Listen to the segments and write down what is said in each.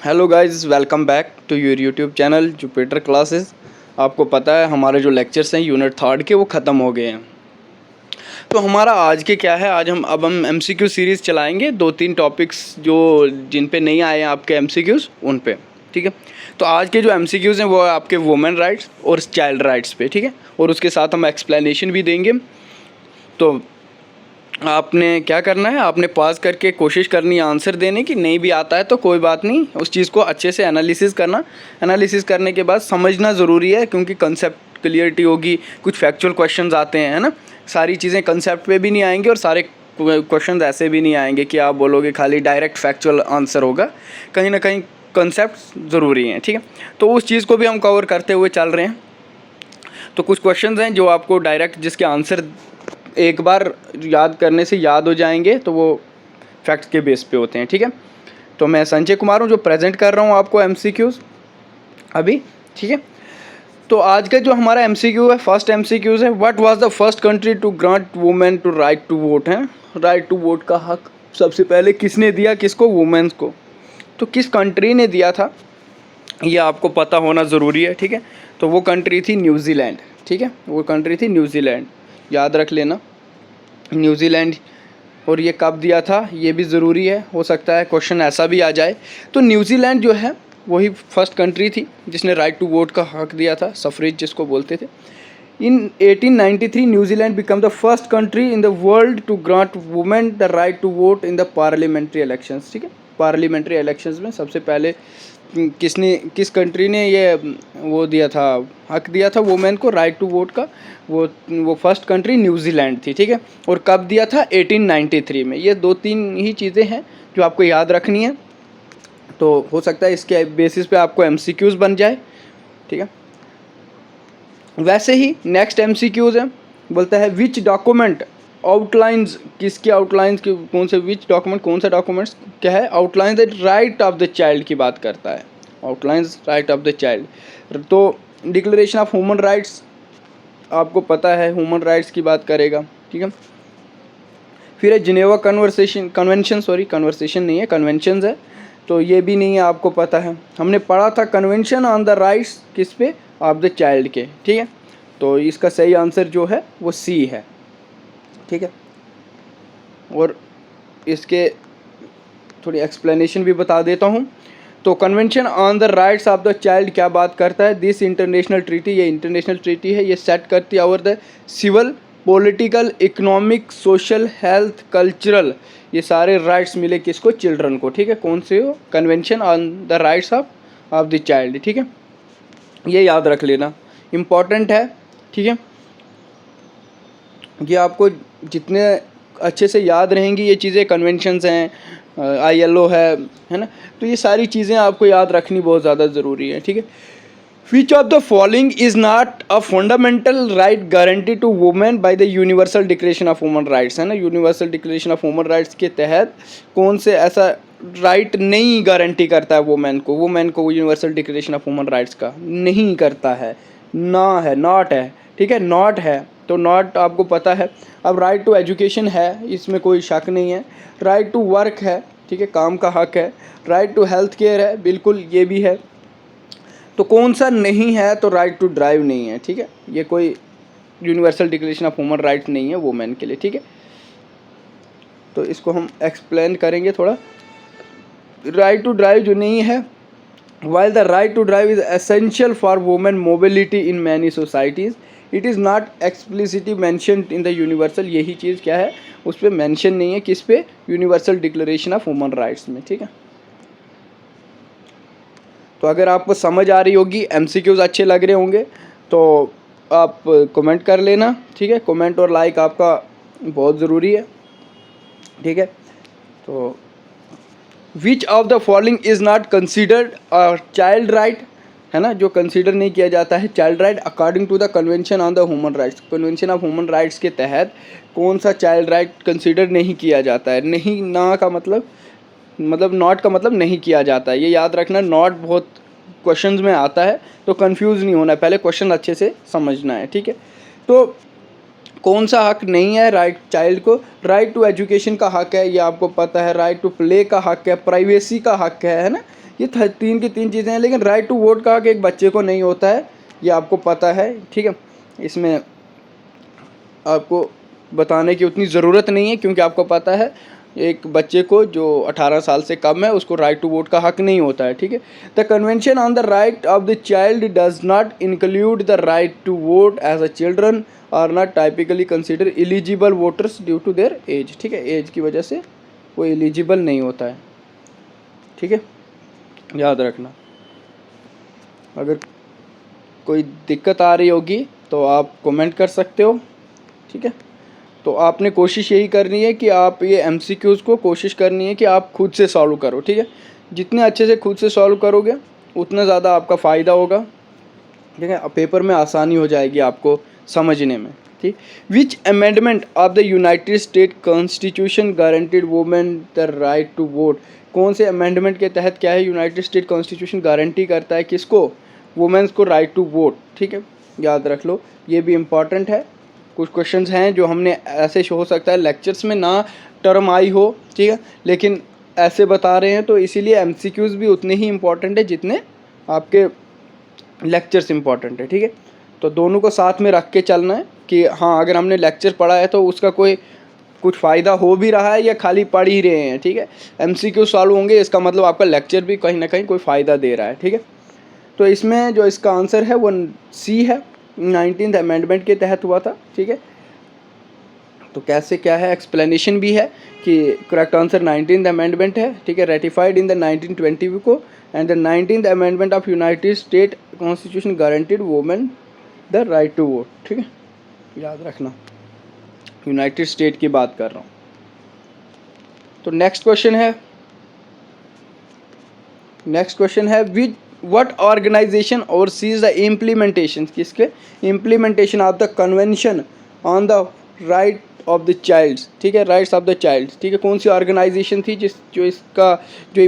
Hello guys, welcome back to your YouTube channel Jupiter classes. आपको पता है हमारे जो लेक्चर्स हैं यूनिट थर्ड के वो ख़त्म हो गए हैं। तो हमारा आज के क्या है, आज हम एमसीक्यू सीरीज़ चलाएंगे। 2-3 टॉपिक्स जो जिन पे नहीं आए हैं आपके एमसीक्यूज़ उन पे, ठीक है। तो आज के जो एमसीक्यूज़ हैं वो है आपके वुमेन राइट्स और चाइल्ड राइट्स पे, ठीक है। और उसके साथ हम एक्सप्लेनेशन भी देंगे। तो आपने क्या करना है, आपने पॉज करके कोशिश करनी है आंसर देने की। नहीं भी आता है तो कोई बात नहीं, उस चीज़ को अच्छे से एनालिसिस करना। एनालिसिस करने के बाद समझना ज़रूरी है, क्योंकि कंसेप्ट क्लियरिटी होगी। कुछ फैक्चुअल क्वेश्चंस आते हैं, है ना। सारी चीज़ें कंसेप्ट पे भी नहीं आएंगे और सारे क्वेश्चंस ऐसे भी नहीं आएंगे कि आप बोलोगे खाली डायरेक्ट फैक्चुअल आंसर होगा। कहीं ना कहीं कंसेप्ट ज़रूरी हैं, ठीक है। तो उस चीज़ को भी हम कवर करते हुए चल रहे हैं। तो कुछ क्वेश्चंस हैं जो आपको डायरेक्ट जिसके आंसर एक बार याद करने से याद हो जाएंगे, तो वो फैक्ट्स के बेस पे होते हैं, ठीक है। तो मैं संजय कुमार हूँ जो प्रेजेंट कर रहा हूँ आपको एमसीक्यूज़ अभी, ठीक है। तो आज का जो हमारा एमसीक्यू है, फर्स्ट एमसीक्यूज़ है, what was the first country to grant women to right to vote. है राइट टू वोट का हक सबसे पहले किसने दिया, किसको, वुमेन्स को। तो किस कंट्री ने दिया था ये आपको पता होना ज़रूरी है, ठीक है। तो वो कंट्री थी न्यूजीलैंड, ठीक है। वो कंट्री थी न्यूजीलैंड, याद रख लेना न्यूजीलैंड। और ये कब दिया था ये भी ज़रूरी है, हो सकता है क्वेश्चन ऐसा भी आ जाए। तो न्यूजीलैंड जो है वही फर्स्ट कंट्री थी जिसने राइट टू वोट का हक दिया था, सफरेज जिसको बोलते थे। In 1893 New Zealand become the first country in the world to grant women the right to vote in the parliamentary elections, ठीक है। पार्लियामेंट्री इलेक्शंस में सबसे पहले किस कंट्री ने ये वो दिया था, हक दिया था वुमेन को राइट टू वोट का, वो फर्स्ट कंट्री न्यूजीलैंड थी, ठीक है। और कब दिया था, 1893 में। ये 2-3 ही चीज़ें हैं जो आपको याद रखनी है। तो हो सकता है इसके बेसिस पे आपको एमसीक्यूज़ बन जाए, ठीक है। वैसे ही नेक्स्ट एमसीक्यूज़ है, बोलता है विच डॉक्यूमेंट आउटलाइंस, किसके आउटलाइंस की, कौन से, विच डॉक्यूमेंट, कौन सा डॉक्यूमेंट्स क्या है, outlines the right of the child की बात करता है। Outlines right of the child. तो डिक्लेरेशन ऑफ ह्यूमन राइट्स आपको पता है, ह्यूमन राइट्स की बात करेगा, ठीक है। फिर है जिनेवा कन्वेंशन नहीं है, कन्वेंशंस है। तो ये भी नहीं है, आपको पता है, हमने पढ़ा था कन्वेंशन ऑन द राइट्स किस पे, ऑफ द चाइल्ड के, ठीक है। तो इसका सही आंसर जो है वो सी है, ठीक है। और इसके थोड़ी एक्सप्लेनेशन भी बता देता हूँ। तो convention on the rights of the child क्या बात करता है, दिस इंटरनेशनल ट्रीटी, ये इंटरनेशनल ट्रीटी है, ये सेट करती है और the civil, political, economic, social, health, cultural, ये सारे राइट्स मिले किसको, चिल्ड्रन को, ठीक है। कौन से हो, convention on the rights of the child, ठीक है। ये याद रख लेना, इम्पॉर्टेंट है, ठीक है। ये आपको जितने अच्छे से याद रहेंगी ये चीज़ें, कन्वेंशंस हैं, ILO है ना। तो ये सारी चीज़ें आपको याद रखनी बहुत ज़्यादा ज़रूरी है, ठीक है। Which of the following is not a fundamental right guarantee to women by the universal declaration of human rights, है ना। Universal declaration of human rights के तहत कौन से ऐसा राइट नहीं गारंटी करता है वुमेन को universal declaration of human rights का नहीं करता है, ना है, नॉट है, ठीक है, नॉट है। तो नॉट आपको पता है। अब राइट टू एजुकेशन है, इसमें कोई शक नहीं है। राइट टू वर्क है, ठीक है, काम का हक है। राइट टू हेल्थ केयर है, बिल्कुल ये भी है। तो कौन सा नहीं है, तो राइट टू ड्राइव नहीं है, ठीक है। ये कोई universal declaration of human rights नहीं है वुमेन के लिए, ठीक है। तो इसको हम एक्सप्लेन करेंगे थोड़ा। राइट टू ड्राइव जो नहीं है, while the right to drive is essential for women mobility in many societies, it is not explicitly mentioned in the universal, यही चीज़ क्या है, उस पर मेंशन नहीं है, किस पे, universal declaration of human rights में, ठीक है। तो अगर आपको समझ आ रही होगी, एमसीक्यूज़ अच्छे लग रहे होंगे, तो आप कमेंट कर लेना, ठीक है। कमेंट और लाइक आपका बहुत ज़रूरी है, ठीक है। तो which of the following is not considered a child right, है ना, जो कंसीडर नहीं किया जाता है child right according to the convention on the human rights. Convention of human rights के तहत कौन सा चाइल्ड राइट कंसीडर नहीं किया जाता है। नहीं, ना का मतलब नॉट का मतलब नहीं किया जाता है, ये याद रखना। नॉट बहुत क्वेश्चंस में आता है, तो कंफ्यूज नहीं होना है, पहले क्वेश्चन अच्छे से समझना है, ठीक है। तो कौन सा हक नहीं है राइट चाइल्ड को, राइट टू एजुकेशन का हक है, ये आपको पता है। राइट टू प्ले का हक है, प्राइवेसी का हक है ना। ये तीन की तीन चीज़ें हैं। लेकिन राइट टू वोट का कि एक बच्चे को नहीं होता है, ये आपको पता है, ठीक है। इसमें आपको बताने की उतनी ज़रूरत नहीं है, क्योंकि आपको पता है एक बच्चे को जो 18 साल से कम है उसको राइट टू वोट का हक नहीं होता है, ठीक है। The convention on the right of the child does not include the right to vote as a children are not typically consider eligible voters due to their age, ठीक है। As की वजह से वो एलिजिबल नहीं होता है, ठीक है, याद रखना। अगर कोई दिक्कत आ रही होगी तो आप कमेंट कर सकते हो, ठीक है। तो आपने कोशिश यही करनी है कि आप ये एमसीक्यूज़ को कोशिश करनी है कि आप खुद से सॉल्व करो, ठीक है। जितने अच्छे से खुद से सॉल्व करोगे उतना ज़्यादा आपका फ़ायदा होगा, ठीक है। पेपर में आसानी हो जाएगी आपको समझने में, ठीक। Which amendment of the United State constitution guaranteed women the right to vote, कौन से अमेंडमेंट के तहत क्या है यूनाइटेड स्टेट कॉन्स्टिट्यूशन गारंटी करता है किसको, वुमेन्स को राइट टू वोट, ठीक है, याद रख लो। ये भी इम्पॉर्टेंट है। कुछ क्वेश्चंस हैं जो हमने ऐसे हो सकता है लेक्चर्स में ना टर्म आई हो, ठीक है, लेकिन ऐसे बता रहे हैं, तो इसीलिए एमसीक्यूज़ भी उतने ही इम्पॉर्टेंट है जितने आपके लेक्चर्स इम्पॉर्टेंट है, ठीक है। तो दोनों को साथ में रख के चलना है कि हाँ, अगर हमने लेक्चर पढ़ा है तो उसका कोई कुछ फ़ायदा हो भी रहा है या खाली पढ़ ही रहे हैं, ठीक है। एमसीक्यू सॉल्व होंगे इसका मतलब आपका लेक्चर भी कहीं ना कहीं कोई फ़ायदा दे रहा है, ठीक है। तो इसमें जो इसका आंसर है वो सी है, 19th अमेंडमेंट के तहत हुआ था, ठीक है। तो कैसे क्या है एक्सप्लेनेशन भी है कि करेक्ट आंसर 19th अमेंडमेंट है, ठीक है, रेटिफाइड इन द 1920 को, and the 19th amendment of United State constitution guaranteed women the right to vote, ठीक है, याद रखना। यूनाइटेड स्टेट की बात कर रहा हूँ। तो नेक्स्ट क्वेश्चन है which what organisation oversees the implementation, किसके implementation of the convention on the right of the child, ठीक है, राइट्स ऑफ द चाइल्ड, ठीक है। कौन सी ऑर्गेनाइजेशन थी जिसने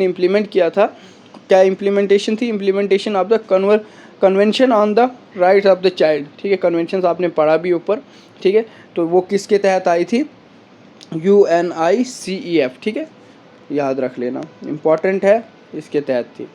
इम्प्लीमेंट किया था, क्या इम्प्लीमेंटेशन थी, implementation of the convention on the rights of the child, ठीक है। कन्वेंशन आपने पढ़ा भी ऊपर, ठीक है। तो वो किसके तहत आई थी, UNICEF, ठीक है, याद रख लेना, इम्पॉर्टेंट है, इसके तहत थी।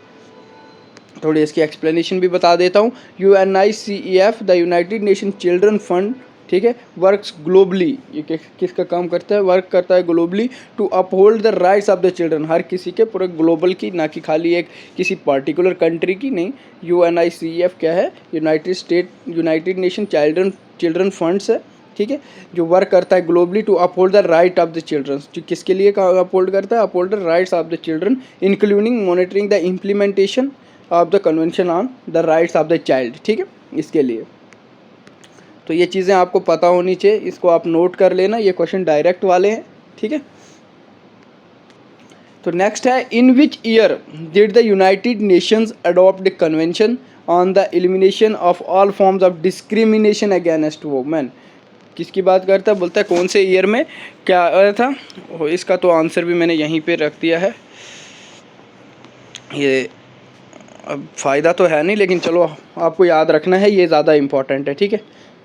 थोड़ी इसकी एक्सप्लेनेशन भी बता देता हूँ। UNICEF the United nation children fund, ठीक है, वर्क्स ग्लोबली, ये किसका काम करता है, वर्क करता है globally to uphold the rights of the children, हर किसी के, पूरे ग्लोबल की, ना कि खाली एक किसी पर्टिकुलर कंट्री की नहीं। UNICEF क्या है, यूनाइटेड नेशन चिल्ड्रन फंड्स है, ठीक है, जो वर्क करता है globally to uphold the right of the children, जो किसके लिए अपहोल्ड करता है, uphold the rights of the children including monitoring the implementation of the convention on the rights of the child, ठीक है, इसके लिए। तो ये चीज़ें आपको पता होनी चाहिए, इसको आप नोट कर लेना, ये क्वेश्चन डायरेक्ट वाले हैं, ठीक है। तो नेक्स्ट है in which year did the United Nations adopt the convention on the elimination of all forms of discrimination against women, किसकी बात करता है, बोलता है कौन से ईयर में क्या आया था। इसका तो आंसर भी मैंने यहीं पे रख दिया है, ये अब फ़ायदा तो है नहीं, लेकिन चलो आपको याद रखना है, ये ज़्यादा इम्पॉर्टेंट है, ठीक है।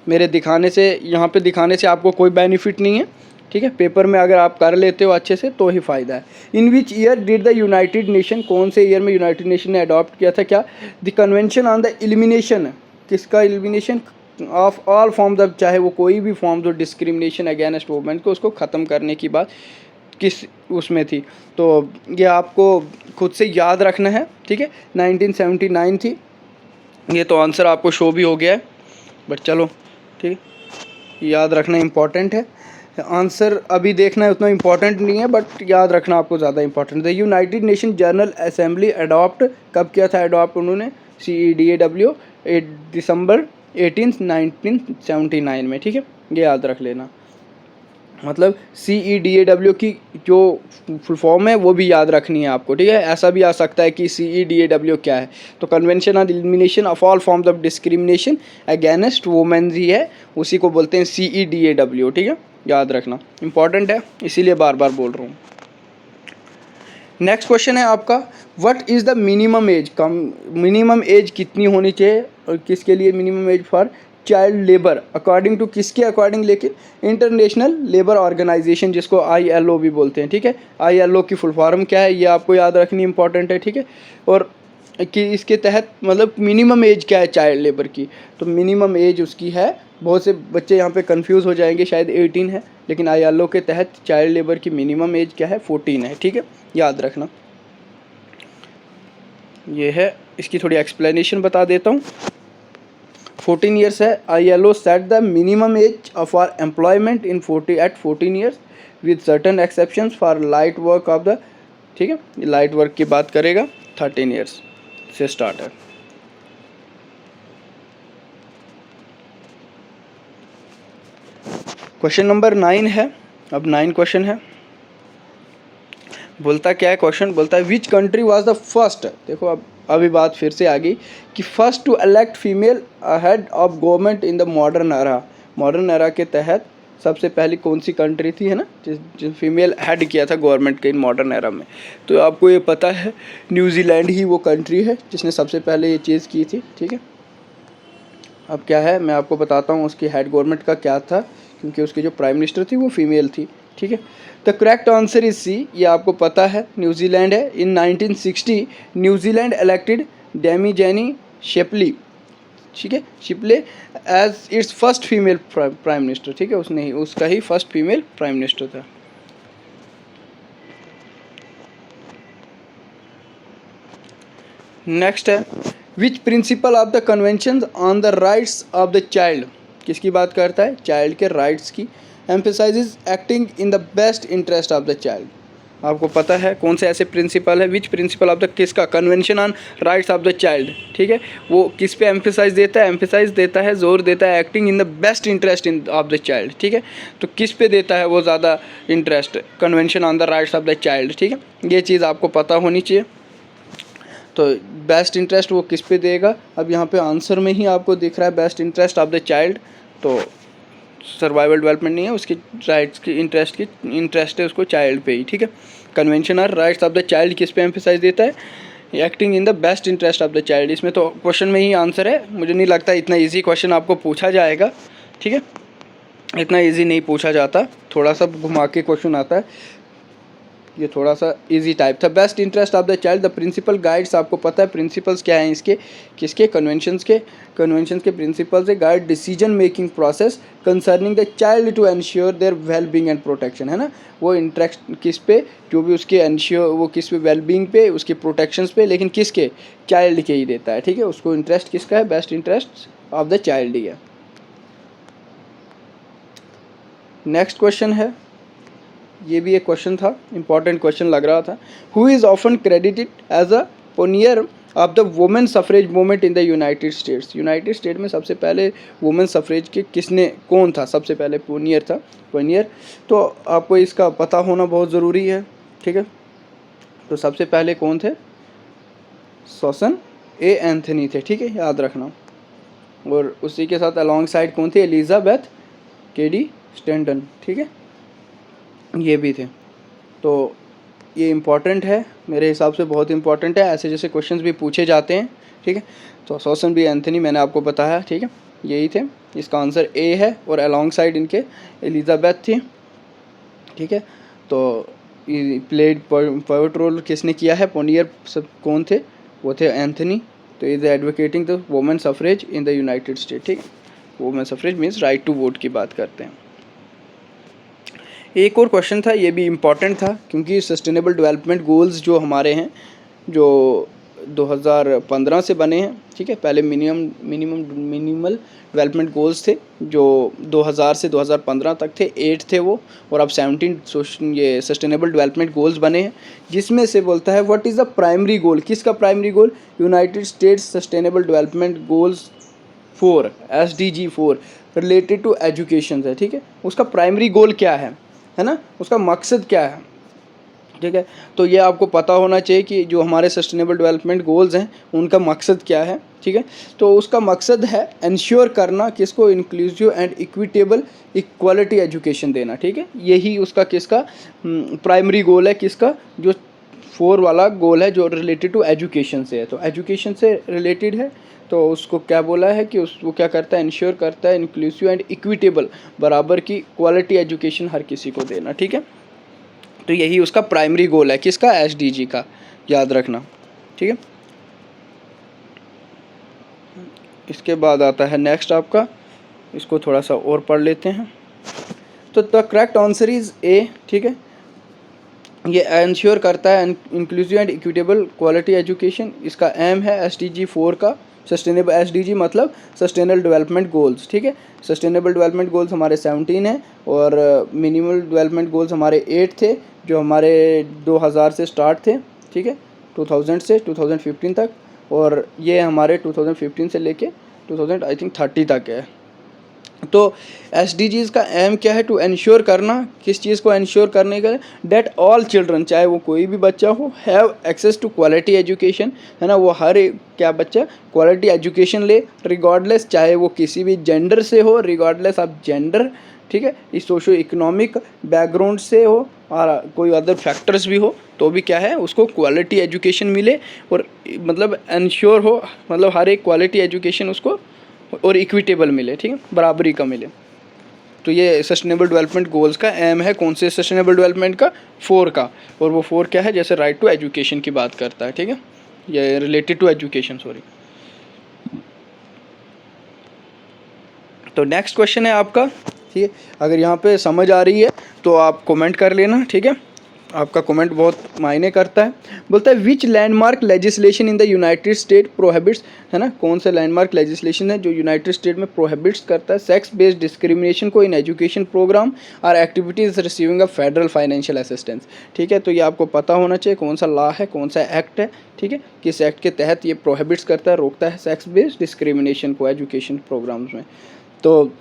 मेरे दिखाने से, यहाँ पे दिखाने से आपको कोई बेनिफिट नहीं है, ठीक है। पेपर में अगर आप कर लेते हो अच्छे से तो ही फ़ायदा है। In which year did the United Nation, कौन से ईयर में यूनाइटेड नेशन ने अडॉप्ट किया था क्या, the convention on the elimination, किसका elimination of all forms of, चाहे वो कोई भी फॉर्म्स हो डिस्क्रिमिनेशन अगेंस्ट वुमेन को, उसको ख़त्म करने की बात किस उसमें थी। तो ये आपको खुद से याद रखना है, ठीक है, 1979 थी। ये तो आंसर आपको शो भी हो गया है, बट चलो ठीक है, याद रखना इम्पॉर्टेंट है। आंसर अभी देखना है उतना इम्पॉर्टेंट नहीं है, बट याद रखना आपको ज़्यादा इम्पॉर्टेंट है। United nation general assembly adopt कब किया था, अडॉप्ट उन्होंने CEDAW 8 दिसंबर 1979 में, ठीक है, ये याद रख लेना। मतलब CEDAW की जो फुल फॉर्म है वो भी याद रखनी है आपको, ठीक है। ऐसा भी आ सकता है कि CEDAW क्या है, तो convention on elimination of all forms of discrimination against women ही है, उसी को बोलते हैं CEDAW, ठीक है, याद रखना इंपॉर्टेंट है, इसीलिए बार बार बोल रहा हूँ। नेक्स्ट क्वेश्चन है आपका, what is the minimum age, minimum age कितनी होनी चाहिए और किसके लिए minimum age for child labour according to किसके अकॉर्डिंग, लेकिन इंटरनेशनल लेबर ऑर्गेनाइजेशन जिसको ILO भी बोलते हैं, ठीक है। ILO की फुल फॉर्म क्या है ये आपको याद रखनी इंपॉर्टेंट है, ठीक है। और कि इसके तहत मतलब मिनिमम एज क्या है चाइल्ड लेबर की, तो मिनिमम एज उसकी है, बहुत से बच्चे यहाँ पे कंफ्यूज हो जाएंगे, शायद 18 है, लेकिन ILO के तहत चाइल्ड लेबर की मिनिमम एज क्या है, 14 है, ठीक है, याद रखना। ये है, इसकी थोड़ी एक्सप्लेनेशन बता देता हूँ। 14 ईयर्स है। ILO set the minimum age for employment in 14 years with certain exceptions for light work of the, ठीक है, लाइट वर्क की बात करेगा 13 ईयर्स से स्टार्ट है। क्वेश्चन नंबर 9 है, अब 9 क्वेश्चन है। बोलता क्या है क्वेश्चन, बोलता है which country was the first, देखो अब अभी बात फिर से आ गई कि first to elect female head of government in the modern era. Modern era के तहत सबसे पहली कौन सी कंट्री थी, है ना, जिस फीमेल हेड किया था गवर्नमेंट के इन मॉडर्न एरा में, तो आपको ये पता है न्यूजीलैंड ही वो कंट्री है जिसने सबसे पहले ये चीज़ की थी, ठीक है। अब क्या है मैं आपको बताता हूँ उसकी हेड गवर्नमेंट का क्या था, क्योंकि उसकी जो प्राइम मिनिस्टर थी वो फीमेल थी, ठीक है। The correct answer is C, ये आपको पता है न्यूजीलैंड है। In 1960 New Zealand elected Demi Shipley, ठीक है, Shipley as its first female prime minister, ठीक है, उसने ही उसका ही फर्स्ट फीमेल प्राइम मिनिस्टर था। नेक्स्ट है which principle of the convention on the rights of the child, किसकी बात करता है, चाइल्ड के राइट्स की, emphasises acting in the best interest of the child. आपको पता है कौन से ऐसे प्रिंसिपल है, विच प्रिंसिपल ऑफ द, किसका, convention on rights of the child, ठीक है, वो किस पे एम्फेसाइज देता है, एम्फेसाइज देता है, जोर देता है acting in the best interest in of the child, ठीक है। तो किस पे देता है वो ज़्यादा interest, convention on the rights of the child, ठीक है, ये चीज़ आपको पता होनी चाहिए। तो बेस्ट इंटरेस्ट वो किस पे देगा, अब यहाँ पे आंसर में ही आपको दिख रहा है best interest of the child, तो सर्वाइवल डेवलपमेंट नहीं है, उसकी राइट्स की इंटरेस्ट है उसको चाइल्ड पे ही, ठीक है। Convention on rights of the child किस पे एम्फेसाइज देता है, acting in the best interest of the child. इसमें तो क्वेश्चन में ही आंसर है, मुझे नहीं लगता इतना ईजी क्वेश्चन आपको पूछा जाएगा, ठीक है, इतना ईजी नहीं पूछा जाता, थोड़ा सा घुमा के क्वेश्चन आता है, ये थोड़ा सा इजी टाइप था। Best interest of the child, the principle guides, आपको पता है प्रिंसिपल्स क्या हैं इसके, किसके, कन्वेंशंस के प्रिंसिपल्स है, guide decision making process concerning the child to ensure their well being and protection, है ना, वो इंटरेस्ट किस पे, जो भी उसके एंश्योर, वो किस पे, वेल बीइंग पे, उसके प्रोटेक्शंस पे, लेकिन किसके, चाइल्ड के ही देता है, ठीक है, उसको इंटरेस्ट किसका है, best interest of the child ही है। नेक्स्ट क्वेश्चन है, ये भी एक क्वेश्चन था, इंपॉर्टेंट क्वेश्चन लग रहा था। Who is often credited as a pioneer of the women suffrage movement in the United States. United State में सबसे पहले वुमेन सफरेज के किसने, कौन था सबसे पहले, पोनियर था, पोनियर। तो आपको इसका पता होना बहुत ज़रूरी है, ठीक है। तो सबसे पहले कौन थे, सॉसन ए एंथनी थे, ठीक है, याद रखना। और उसी के साथ अलॉन्ग साइड कौन थे, एलिजाबेथ केडी स्टैंटन, ठीक है, ये भी थे। तो ये इम्पॉर्टेंट है, मेरे हिसाब से बहुत इम्पॉर्टेंट है, ऐसे जैसे क्वेश्चंस भी पूछे जाते हैं, ठीक है। तो सॉसन बी एंथनी मैंने आपको बताया, ठीक है, यही थे, इसका आंसर ए है, और अलॉन्ग साइड इनके एलिजाबेथ थी, ठीक है। तो प्लेड पिवट रोल किसने किया है, पोनियर सब कौन थे, वो थे एंथनी। तो is advocating the women suffrage in the United State, ठीक, women suffrage means right to vote की बात करते हैं। एक और क्वेश्चन था, ये भी इम्पॉर्टेंट था, क्योंकि सस्टेनेबल डेवलपमेंट गोल्स जो हमारे हैं, जो 2015 से बने हैं, ठीक है, पहले मिनिमल डेवलपमेंट गोल्स थे जो 2000 से 2015 तक थे, 8 थे वो, और अब 17 ये सस्टेनेबल डेवलपमेंट गोल्स बने हैं, जिसमें से बोलता है what is the primary goal, किसका primary goal, United States sustainable development goals 4 SDG 4 related to education है, ठीक है, उसका प्राइमरी गोल क्या है ना, उसका मकसद क्या है, ठीक है। तो ये आपको पता होना चाहिए कि जो हमारे सस्टेनेबल डेवलपमेंट गोल्स हैं उनका मकसद क्या है, ठीक है। तो उसका मकसद है इंश्योर करना किसको, inclusive and equitable equality education देना, ठीक है, यही उसका किसका प्राइमरी गोल है, किसका, जो 4 वाला गोल है जो रिलेटेड टू एजुकेशन से है, तो एजुकेशन से रिलेटेड है, तो उसको क्या बोला है कि उसको क्या करता है, इंश्योर करता है इंक्लूसिव एंड इक्विटेबल, बराबर की क्वालिटी एजुकेशन हर किसी को देना, ठीक है। तो यही उसका प्राइमरी गोल है, किसका, एसडीजी का, याद रखना, ठीक है। इसके बाद आता है नेक्स्ट आपका, इसको थोड़ा सा और पढ़ लेते हैं। तो the correct answer is a, ठीक है। ये इंश्योर करता है inclusive and equitable quality education, इसका एम है एसडीजी 4 का, सस्टेनेबल, एसडीजी मतलब सस्टेनेबल डेवलपमेंट गोल्स, ठीक है। सस्टेनेबल डेवलपमेंट गोल्स हमारे 17 हैं और मिनिमल डेवलपमेंट गोल्स हमारे 8 थे, जो हमारे 2000 से स्टार्ट थे, ठीक है, 2000 से 2015 तक, और ये हमारे 2015 से लेके 2000 आई थिंक 30 तक है। तो एसडीजीज़ का एम क्या है, टू इंश्योर करना, किस चीज़ को इंश्योर करने का, डेट ऑल चिल्ड्रन, चाहे वो कोई भी बच्चा हो, have access to quality education, है ना, वो हर एक क्या बच्चा क्वालिटी एजुकेशन ले, रिगार्डलेस, चाहे वो किसी भी जेंडर से हो, रिगार्डलेस ऑफ जेंडर, ठीक है, इस सोशो इकोनॉमिक बैकग्राउंड से हो और कोई अदर फैक्टर्स भी हो, तो भी क्या है उसको क्वालिटी एजुकेशन मिले, और मतलब इंश्योर हो, मतलब हर एक क्वालिटी एजुकेशन उसको और इक्विटेबल मिले, ठीक है, बराबरी का मिले। तो ये सस्टेनेबल डेवलपमेंट गोल्स का एम है, कौन से सस्टेनेबल डेवलपमेंट का, 4 का, और वो 4 क्या है, जैसे राइट टू एजुकेशन की बात करता है, ठीक है, ये रिलेटेड टू एजुकेशन, सॉरी। तो नेक्स्ट क्वेश्चन है आपका, ठीक है, अगर यहाँ पे समझ आ रही है तो आप कमेंट कर लेना, ठीक है, आपका कमेंट बहुत मायने करता है। बोलता है which landmark legislation in the United State prohibits, है ना, कौन सा लैंडमार्क लेजिस्लेशन है जो यूनाइटेड स्टेट में प्रोहिबिट्स करता है सेक्स बेस्ड डिस्क्रिमिनेशन को इन एजुकेशन प्रोग्राम और activities receiving a federal financial assistance, ठीक है। तो ये आपको पता होना चाहिए कौन सा लॉ है, कौन सा एक्ट है, ठीक है, किस एक्ट के तहत ये प्रोहिबिट्स करता है, रोकता है सेक्स बेस्ड डिस्क्रिमिनेशन को एजुकेशन प्रोग्राम्स में। तो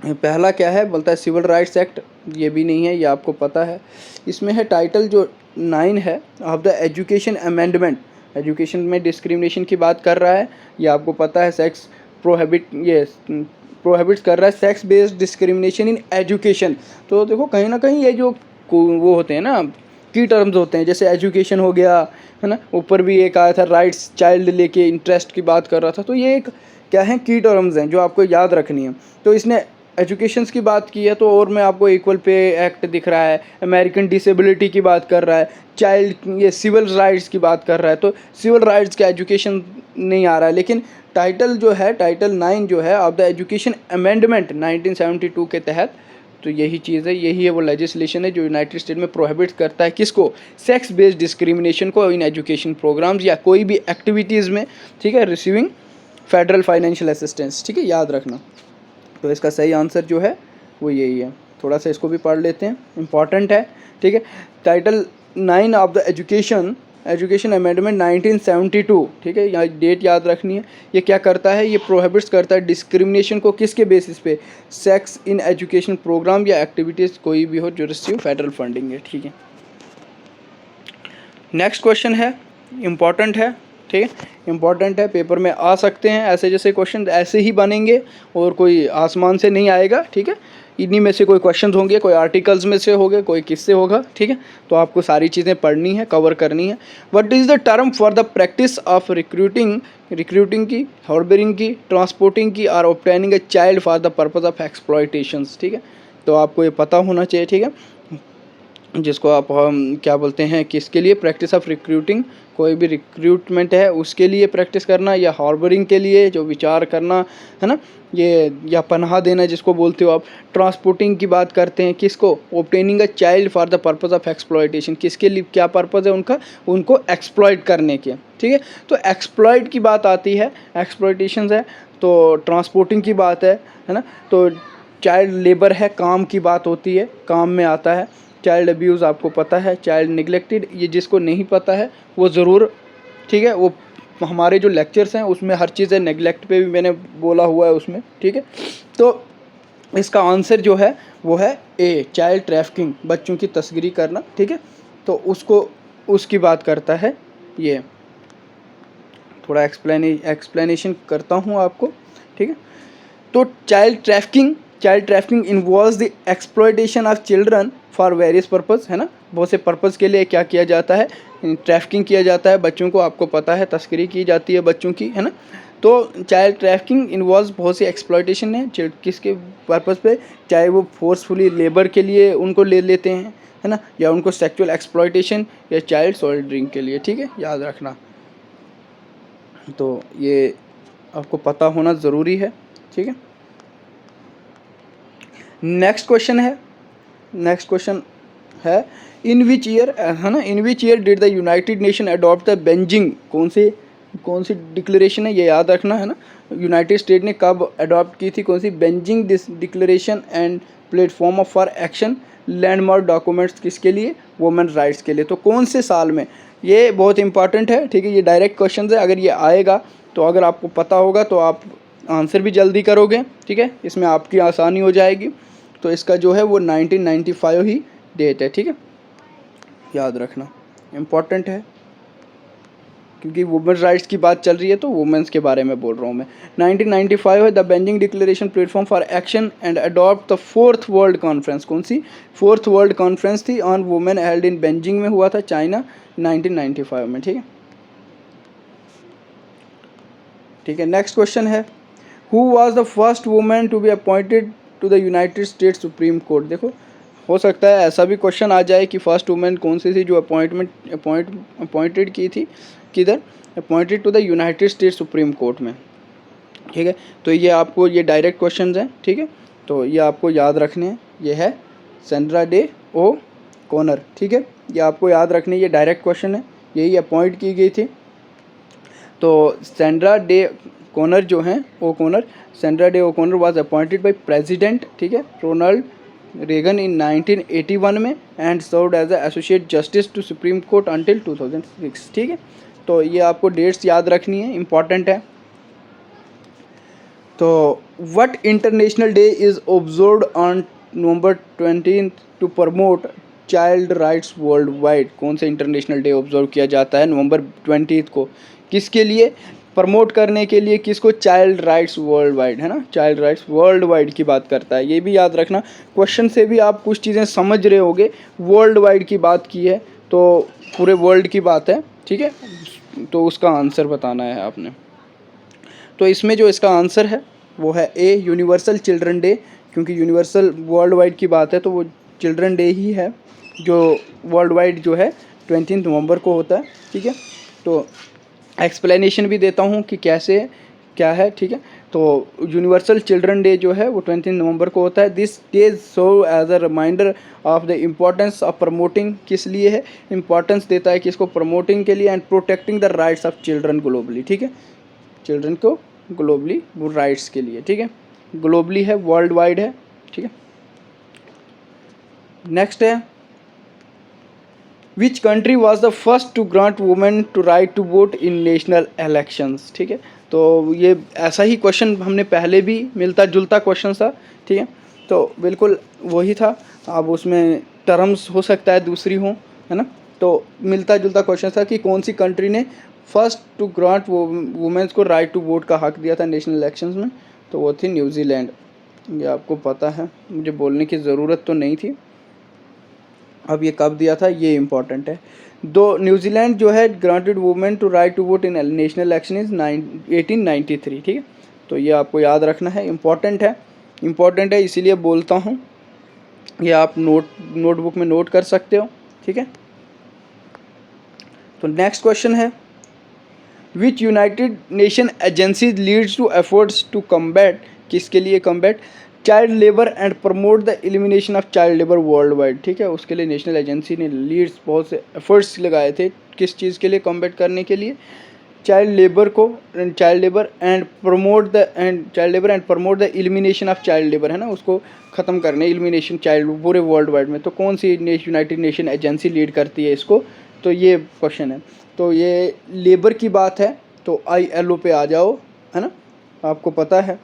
पहला क्या है, बोलता है सिविल राइट्स एक्ट, ये भी नहीं है, ये आपको पता है। इसमें है टाइटल जो 9 है of the education amendment, education में डिस्क्रिमिनेशन की बात कर रहा है, ये आपको पता है, सेक्स प्रोहिबिट्स कर रहा है sex based discrimination in education. तो देखो कहीं ना कहीं ये जो वो होते हैं ना की टर्म्स होते हैं, जैसे एजुकेशन हो गया, है ना, ऊपर भी एक आया था राइट्स चाइल्ड लेके इंटरेस्ट की बात कर रहा था, तो ये एक क्या है की टर्म्स हैं जो आपको याद रखनी है। तो इसने एजुकेशंस की बात की है, तो और में आपको इक्वल पे एक्ट दिख रहा है, अमेरिकन डिसेबिलिटी की बात कर रहा है, चाइल्ड ये सिविल राइट्स की बात कर रहा है, तो सिविल राइट्स का एजुकेशन नहीं आ रहा है, लेकिन टाइटल जो है, टाइटल 9 जो है ऑफ द एजुकेशन अमेंडमेंट 1972 के तहत, तो यही चीज़ है, यही है वो लेजिस्लेशन है जो यूनाइटेड स्टेट में प्रोहिबिट करता है किसको, सेक्स बेस्ड डिस्क्रिमिनेशन को इन एजुकेशन प्रोग्राम्स या कोई भी एक्टिविटीज़ में, ठीक है, रिसीविंग फेडरल फाइनेंशियल असिस्टेंस, ठीक है, याद रखना। तो इसका सही आंसर जो है वो यही है। थोड़ा सा इसको भी पढ़ लेते हैं, इम्पॉर्टेंट है, ठीक है। Title 9 of the education amendment 1972, ठीक है, यहाँ डेट याद रखनी है। ये क्या करता है, ये प्रोहिबिट्स करता है डिस्क्रिमिनेशन को किसके बेसिस पे, सेक्स इन एजुकेशन प्रोग्राम या एक्टिविटीज़ कोई भी हो जो रिसीव फेडरल फंडिंग है, ठीक है। नेक्स्ट क्वेश्चन है, इम्पॉर्टेंट है, ठीक है, इम्पॉर्टेंट है, पेपर में आ सकते हैं ऐसे, जैसे क्वेश्चन ऐसे ही बनेंगे और कोई आसमान से नहीं आएगा, ठीक है, इन्हीं में से कोई क्वेश्चन होंगे, कोई आर्टिकल्स में से होंगे, कोई किससे होगा, ठीक है। तो आपको सारी चीज़ें पढ़नी है, कवर करनी है। What is the term for the practice of recruiting की, हार्बरिंग की, ट्रांसपोर्टिंग की और obtaining a child for the purpose of exploitations, ठीक है। तो आपको ये पता होना चाहिए, ठीक है, जिसको आप क्या बोलते हैं, किसके लिए, प्रैक्टिस ऑफ रिक्रूटिंग, कोई भी रिक्रूटमेंट है उसके लिए प्रैक्टिस करना, या हार्बरिंग के लिए जो विचार करना, है ना, ये, या पनाह देना जिसको बोलते हो आप। ट्रांसपोर्टिंग की बात करते हैं किसको, obtaining a child for the purpose of exploitation, किसके लिए, क्या पर्पज़ है उनका, उनको एक्सप्लॉयट करने के, ठीक है। तो एक्सप्लॉयट की बात आती है, एक्सप्लॉयटेशन है, तो ट्रांसपोर्टिंग की बात है ना, तो चाइल्ड लेबर है, काम की बात होती है, काम में आता है। चाइल्ड अब्यूज़ आपको पता है, चाइल्ड निगलेक्टेड, ये जिसको नहीं पता है वो ज़रूर, ठीक है, वो हमारे जो लेक्चर्स हैं उसमें हर चीज़ है, नेगलेक्ट पे भी मैंने बोला हुआ है उसमें, ठीक है। तो इसका आंसर जो है वो है ए, चाइल्ड ट्रैफिकिंग, बच्चों की तस्करी करना, ठीक है। तो उसकी बात करता है ये, थोड़ा एक्सप्लेनेशन करता हूँ आपको, ठीक है। तो child trafficking involves the exploitation of children for various purpose, है ना, बहुत से पर्पज़ के लिए क्या किया जाता है, ट्रैफिकिंग किया जाता है बच्चों को, आपको पता है, तस्करी की जाती है बच्चों की, है ना। तो चाइल्ड ट्रैफिकिंग इन्वॉल्व बहुत सी एक्सप्लॉयटेशन है, किसके पर्पज़ पे, चाहे वो फोर्सफुली लेबर के लिए उनको ले लेते हैं, है ना, या उनको सेक्सुअल एक्सप्लॉयटेशन या चाइल्ड सोल्डरिंग के लिए, ठीक है, याद रखना। तो ये आपको पता होना ज़रूरी है, ठीक है। नेक्स्ट क्वेश्चन है इन विच ईयर, है ना, in which year did the United Nation adopt the Beijing, कौन सी डिक्लेरेशन है, ये याद रखना, है ना। यूनाइटेड स्टेट ने कब अडॉप्ट की थी, कौन सी, Beijing this declaration and platform of for action landmark documents, किसके लिए, वुमेन राइट्स के लिए। तो कौन से साल में, ये बहुत इंपॉर्टेंट है, ठीक है, ये डायरेक्ट क्वेश्चन है, अगर ये आएगा तो अगर आपको पता होगा तो आप आंसर भी जल्दी करोगे, ठीक है, इसमें आपकी आसानी हो जाएगी। तो इसका जो है वो 1995 ही डेट है, ठीक है, याद रखना, इम्पॉर्टेंट है, क्योंकि वुमेन राइट्स की बात चल रही है तो वुमेंस के बारे में बोल रहा हूँ मैं। 1995 है the Beijing declaration platform for action and adopt the 4th world conference, कौन सी, 4th वर्ल्ड कॉन्फ्रेंस थी on women held in Beijing में हुआ था, चाइना, 1995 में, ठीक है, ठीक है। नेक्स्ट क्वेश्चन है who was the first women to be appointed to the United States Supreme Court. देखो, हो सकता है ऐसा भी क्वेश्चन आ जाए कि फर्स्ट वुमेन कौन सी थी जो अपॉइंटेड की थी, किधर, appointed to the United States Supreme Court में, ठीक है। तो ये आपको, ये डायरेक्ट क्वेश्चन हैं, ठीक है, तो ये आपको याद रखने हैं, ये है सेंड्रा डे ओ कॉनर, ठीक है, ये आपको याद रखने, ये डायरेक्ट क्वेश्चन है, यही अपॉइंट की गई थी। तो सेंड्रा डे कॉनर जो हैं, O'Connor, Sandra Day O'Connor was appointed by president, ठीक है, रोनाल्ड रेगन इन 1981 में and served as associate justice to Supreme Court until 2006, ठीक है। तो ये आपको डेट्स याद रखनी है, इम्पॉर्टेंट है। तो what international day is observed on November 20 to promote child rights world wide, कौन सा इंटरनेशनल डे ऑब्जर्व किया जाता है November 20 को, किसके लिए, प्रमोट करने के लिए, किसको, चाइल्ड राइट्स वर्ल्ड वाइड, है ना, चाइल्ड राइट्स वर्ल्ड वाइड की बात करता है, ये भी याद रखना, क्वेश्चन से भी आप कुछ चीज़ें समझ रहे होगे, वर्ल्ड वाइड की बात की है तो पूरे वर्ल्ड की बात है, ठीक है, तो उसका आंसर बताना है आपने। तो इसमें जो इसका आंसर है वो है ए, यूनिवर्सल चिल्ड्रन डे, क्योंकि यूनिवर्सल वर्ल्ड वाइड की बात है तो वो चिल्ड्रन डे ही है जो वर्ल्ड वाइड जो है 20 नवंबर को होता है, ठीक है। तो एक्सप्लेनेशन भी देता हूँ कि कैसे क्या है, ठीक है। तो यूनिवर्सल चिल्ड्रन डे जो है वो 20 नवंबर को होता है। This day so as a reminder of the importance of promoting, किस लिए है, इम्पोर्टेंस देता है कि इसको प्रमोटिंग के लिए, and protecting the rights of children globally, ठीक है, चिल्ड्रन को ग्लोबली वो राइट्स के लिए, ठीक है, ग्लोबली है, वर्ल्ड वाइड है, ठीक है। नेक्स्ट है which country was the first to grant women to right to vote in national elections, ठीक है। तो ये ऐसा ही क्वेश्चन हमने पहले भी मिलता जुलता क्वेश्चन था, ठीक है, तो बिल्कुल वही था, अब उसमें टर्म्स हो सकता है दूसरी हो, है ना, तो मिलता जुलता क्वेश्चन था कि कौन सी कंट्री ने फर्स्ट टू ग्रांट वुमेन्स को राइट टू वोट का हक दिया था नेशनल इलेक्शंस में, तो वो थी न्यूजीलैंड। ये आपको पता है, मुझे बोलने की ज़रूरत तो नहीं थी। अब ये कब दिया था ये इम्पॉर्टेंट है। दो न्यूजीलैंड जो है granted women to right to vote in national election is 1893, ठीक है, तो ये आपको याद रखना है, इम्पॉर्टेंट है इसीलिए बोलता हूँ, ये आप नोटबुक में नोट कर सकते हो, ठीक है। तो नेक्स्ट क्वेश्चन है which United Nation agency leads to efforts to combat, किसके लिए combat, child labour and promote the elimination of child labour world wide, ठीक है, उसके लिए नेशनल एजेंसी ने लीड्स बहुत से एफर्ट्स लगाए थे, किस चीज़ के लिए, कम्बैट करने के लिए, child labour and promote the elimination of child labour, है ना, उसको ख़त्म करने, एलिमिनेशन चाइल्ड पूरे वर्ल्ड वाइड में। तो कौन C United Nation agency lead करती है इसको, तो ये क्वेश्चन है। तो ये लेबर की बात है तो ILO पे आ जाओ, है ना, आपको पता है,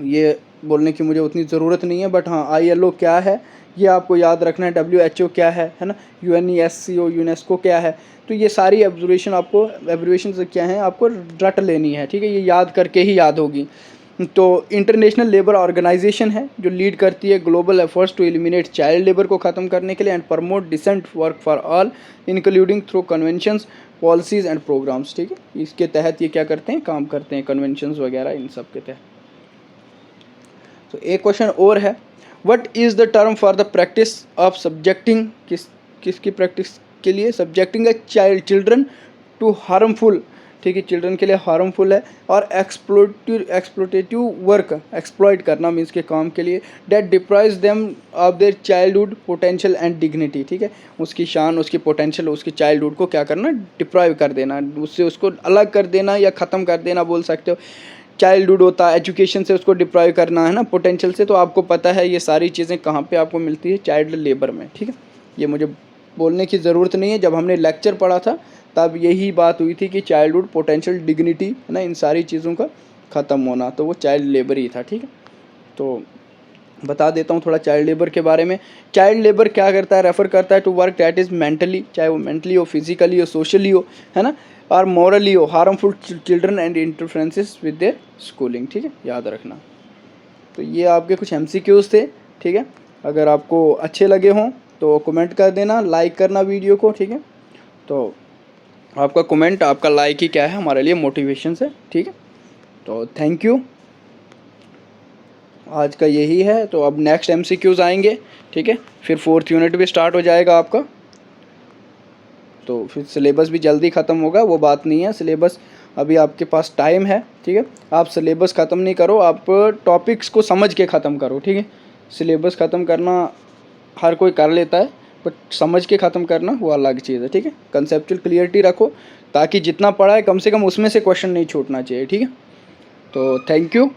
ये बोलने की मुझे उतनी ज़रूरत नहीं है, बट हाँ ILO क्या है ये आपको याद रखना है, WHO क्या है ना, UNESCO यूनेस्को क्या है, तो ये सारी एब्रिविएशन क्या हैं आपको रट लेनी है, ठीक है, ये याद करके ही याद होगी। तो इंटरनेशनल लेबर ऑर्गेनाइजेशन है जो लीड करती है global efforts to eliminate child labour को ख़त्म करने के लिए and promote decent work for all including through conventions policies and programmes. ठीक है, इसके तहत ये क्या करते हैं, काम करते हैं, कन्वेंशंस वगैरह इन सब के तहत। तो एक क्वेश्चन और है, what is the term for the practice of subjecting, किसकी प्रैक्टिस के लिए, subjecting a children to harmful, ठीक है, चिल्ड्रन के लिए हार्मफुल है, और एक्सप्लोटेटिव वर्क, एक्सप्लॉइट करना मीन्स के काम के लिए, that deprives them of their childhood potential and dignity. ठीक है, उसकी शान, उसकी पोटेंशियल, उसकी चाइल्डहुड को क्या करना, डिप्राइव कर देना, उससे उसको अलग कर देना या ख़त्म कर देना बोल सकते हो। चाइल्डहुड होता है, एजुकेशन से उसको डिप्राइव करना है ना, पोटेंशियल से। तो आपको पता है ये सारी चीज़ें कहाँ पे आपको मिलती है, चाइल्ड लेबर में। ठीक है, ये मुझे बोलने की ज़रूरत नहीं है, जब हमने लेक्चर पढ़ा था तब यही बात हुई थी कि चाइल्डहुड, पोटेंशियल, डिग्निटी है ना, इन सारी चीज़ों का ख़त्म होना, तो वो चाइल्ड लेबर ही था। ठीक है, तो बता देता हूँ थोड़ा चाइल्ड लेबर के बारे में। चाइल्ड लेबर क्या करता है, रेफ़र करता है to work that is mentally, चाहे वो मेंटली हो, फिजिकली हो, सोशली हो, है ना, और मॉरली हो, harmful children and interferences with their schooling. ठीक है, याद रखना। तो ये आपके कुछ MCQs थे। ठीक है, अगर आपको अच्छे लगे हों तो कमेंट कर देना, लाइक करना वीडियो को। ठीक है, तो आपका कमेंट, आपका लाइक ही क्या है, हमारे लिए मोटिवेशन है। ठीक है, तो थैंक यू, आज का यही है। तो अब नेक्स्ट MCQs आएंगे। ठीक है, फिर 4th यूनिट भी स्टार्ट हो जाएगा आपका, तो फिर सिलेबस भी जल्दी ख़त्म होगा, वो बात नहीं है। सिलेबस अभी आपके पास टाइम है। ठीक है, आप सिलेबस ख़त्म नहीं करो, आप टॉपिक्स को समझ के ख़त्म करो। ठीक है, सिलेबस ख़त्म करना हर कोई कर लेता है, बट समझ के ख़त्म करना वो अलग चीज़ है। ठीक है, कंसेप्चुअल क्लियरिटी रखो ताकि जितना पढ़ा है कम से कम उसमें से क्वेश्चन नहीं छूटना चाहिए। ठीक है, तो थैंक यू।